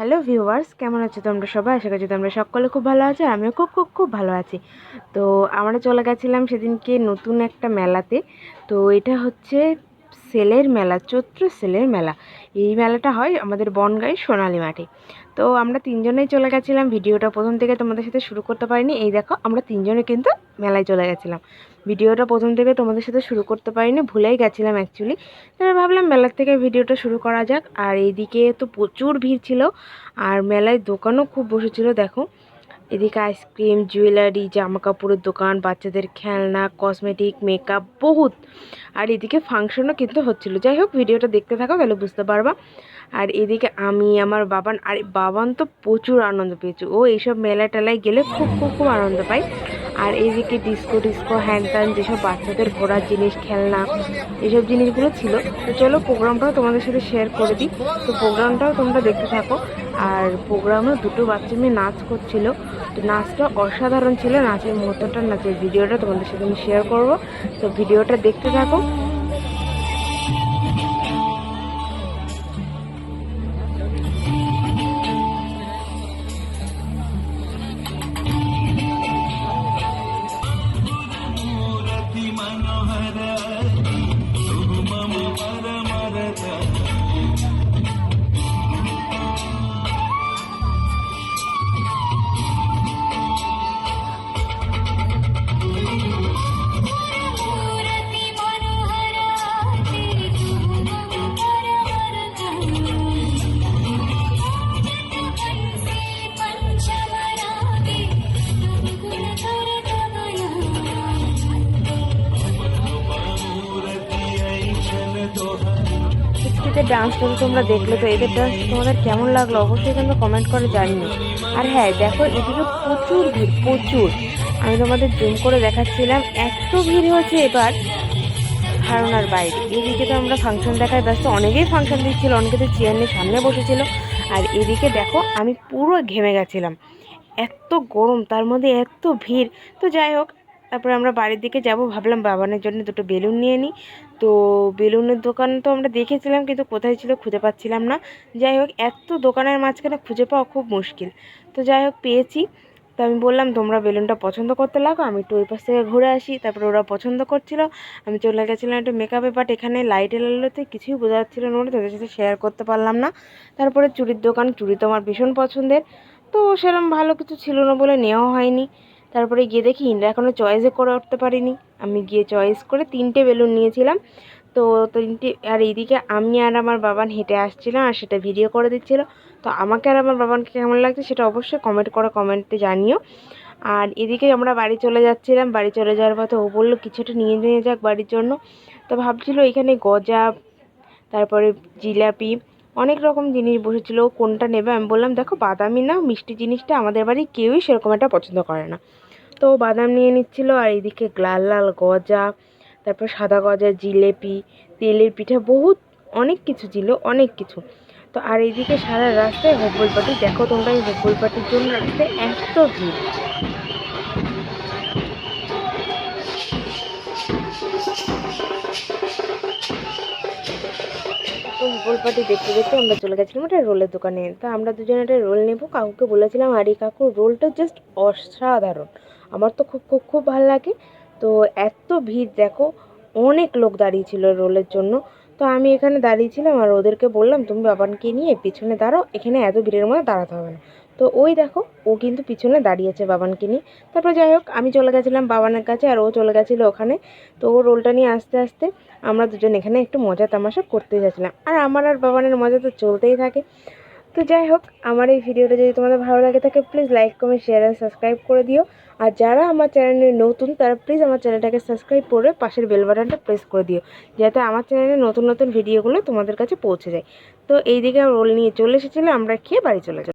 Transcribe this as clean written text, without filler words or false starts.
Hello viewers, কেমন আছো তোমরা সবাই? আশা করছি তোমরা সকলে খুব ভালো আছো। আমিও খুব খুব খুব ভালো আছি। তো আমরা চলে গেছিলাম সেদিনকে নতুন একটা মেলাতে। তো এটা হচ্ছে সেলের মেলা, চৈত্র সেলের মেলা। এই মেলাটা হয় আমাদের বনগাঁয়ের সোনালী মাঠে। তো আমরা তিনজনেই চলে গেছিলাম। ভিডিওটা প্রথম থেকে তোমাদের সাথে শুরু করতে পারিনি। এই দেখো, আমরা তিনজনে কিন্তু মেলায় চলে গেছিলাম। ভিডিওটা প্রথম থেকে তোমাদের সাথে শুরু করতে পারিনি, ভুলেই গেছিলাম অ্যাকচুয়ালি। তাই ভাবলাম মেলার থেকে ভিডিওটা শুরু করা যাক। আর এইদিকে তো প্রচুর ভিড় ছিল, আর মেলায় দোকানও খুব বসেছিল। দেখো, এদিকে আইসক্রিম, জুয়েলারি, জামা কাপড়ের দোকান, বাচ্চাদের খেলনা, কসমেটিক, মেকআপ বহুত। আর এদিকে ফাংশনও কিন্তু হচ্ছিল। যাই হোক, ভিডিওটা দেখতে থাকো তাহলে বুঝতে পারবা। আর এদিকে আমি, আমার বাবান, আর বাবান তো প্রচুর আনন্দ পেয়েছে। ও এইসব মেলা টেলায় গেলে খুব খুব খুব আনন্দ পায়। আর এইদিকে ডিস্কো টিস্কো হ্যান ত্যান যেসব বাচ্চাদের ঘোরার জিনিস, খেলনা, এইসব জিনিসগুলো ছিল। তো চলো প্রোগ্রামটাও তোমাদের সাথে শেয়ার করে দিই। তো প্রোগ্রামটাও তোমরা দেখতে থাকো। আর প্রোগ্রামে দুটো বাচ্চা মেয়ে নাচ করছিল। তো নাচটা অসাধারণ ছিল। নাচের মুহূর্তটা, নাচের ভিডিওটা তোমাদের সাথে আমি শেয়ার করবো। তো ভিডিওটা দেখতে থাকো। এদের ডান্সটা তো তোমরা দেখলে। তো এদের ডান্স তোমাদের কেমন লাগলো অবশ্যই তোমরা কমেন্ট করে জানিও। আর হ্যাঁ দেখো, এদিকে প্রচুর ভিড়, প্রচুর। আমি তোমাদের জুম করে দেখাচ্ছিলাম, এত ভিড় হয়েছে এবার ধারণার বাইরে। এদিকে তো আমরা ফাংশন দেখায় ব্যস্ত, অনেকেই ফাংশন দিচ্ছিল, অনেকে তো চেয়ার নিয়ে সামনে বসেছিল। আর এদিকে দেখো, আমি পুরো ঘেমে গেছিলাম, এত গরম, তার মধ্যে এত ভিড়। তো যাই হোক, তারপরে আমরা বাড়ির দিকে যাব। ভাবলাম বাবানের জন্য দুটো বেলুন নিয়ে নিই। তো বেলুনের দোকান তো আমরা দেখেছিলাম, কিন্তু কোথায় ছিল খুঁজে পাচ্ছিলাম না। যাই হোক, এত দোকানের মাঝখানে খুঁজে পাওয়া খুব মুশকিল। তো যাই হোক, পেয়েছি। তো আমি বললাম তোমরা বেলুনটা পছন্দ করতে লাগো, আমি একটু ওই পাশ থেকে ঘুরে আসি। তারপরে ওরা পছন্দ করছিল, আমি চলে গেছিলাম একটু মেকআপে। বাট এখানে লাইটের আলোতে কিছুই বোঝা যাচ্ছিল না বলে তাদের সাথে শেয়ার করতে পারলাম না। তারপরে চুড়ির দোকান, চুড়ি তো আমার ভীষণ পছন্দের। তো সেরকম ভালো কিছু ছিল না বলে নেওয়া হয়নি। তারপরে গিয়ে দেখি ইন্দ্রা এখনও চয়েসে করে উঠতে পারিনি। আমি গিয়ে চয়েস করে 3টে বেলুন নিয়েছিলাম। তো 3টে। আর এইদিকে আমি আর আমার বাবান হেঁটে আসছিলাম, আর সেটা ভিডিও করে দিচ্ছিল। তো আমাকে আর আমার বাবানকে কেমন লাগছে সেটা অবশ্যই কমেন্টে জানিও। আর এদিকে আমরা বাড়ি চলে যাচ্ছিলাম। বাড়ি চলে যাওয়ার পথে ও বললো কিছুটা নিয়ে নিয়ে যাক বাড়ির জন্য। তো ভাবছিল এখানে গজা, তারপরে জিলাপি, অনেক রকম জিনিস বসেছিল। কোনটা নেবে? আমি বললাম দেখো, বাদামি না, মিষ্টি জিনিসটা আমাদের বাড়ি কেউই সেরকম একটা পছন্দ করে না। তো বাদাম নিয়ে নিচ্ছিল। আর এইদিকে লাল লাল গজা, তারপর সাদা গজা, জিলেপি, তেলের পিঠা, বহুত অনেক কিছু ছিল, অনেক কিছু। তো আর এইদিকে সারা রাস্তায় হোব্বল পার্টি। দেখো তোমরা, এই হোব্বল পার্টির জন্য রাস্তায় এত ভিড়। তো হোবল পার্টি দেখতে দেখতে আমরা চলে গেছিলাম একটা রোলের দোকানে। তো আমরা দুজনে একটা রোল নেবো, কাকুকে বলেছিলাম। আর এই কাকুর রোলটা জাস্ট অসাধারণ, আমার তো খুব খুব খুব ভালো লাগে। তো এত ভিড় দেখো, অনেক লোক দাঁড়িয়েছিল রোলের জন্য। তো আমি এখানে দাঁড়িয়েছিলাম, আর ওদেরকে বললাম তুমি বাবানকে নিয়ে পিছনে দাঁড়াও, এখানে এত ভিড়ের মধ্যে দাঁড়াতে হবে না। তো ওই দেখো, ও কিন্তু পিছনে দাঁড়িয়েছে বাবানকে নিয়ে। তারপর যাই হোক, আমি চলে গেছিলাম বাবানের কাছে, আর ও চলে গেছিলো ওখানে। তো ও রোলটা নিয়ে আস্তে আস্তে আমরা দুজন এখানে একটু মজা তামাশা করতে যাচ্ছিলাম। আর আমার আর বাবানের মজা তো চলতেই থাকে। তো যাই হোক, আমার এই ভিডিওটা যদি তোমাদের ভালো লাগে থাকে, প্লিজ লাইক, কমেন্ট, শেয়ার আর সাবস্ক্রাইব করে দিও। আর যারা আমার চ্যানেলে নতুন, তারা প্লিজ আমার চ্যানেলটাকে সাবস্ক্রাইব করে পাশের বেল বাটনটা প্রেস করে দিও, যাতে আমার চ্যানেলে নতুন নতুন ভিডিওগুলো তোমাদের কাছে পৌঁছে যায়। তো এইদিকে রোল নিয়ে চলে এসেছিলো, আমরা খেয়ে বাড়ি চলে যাই।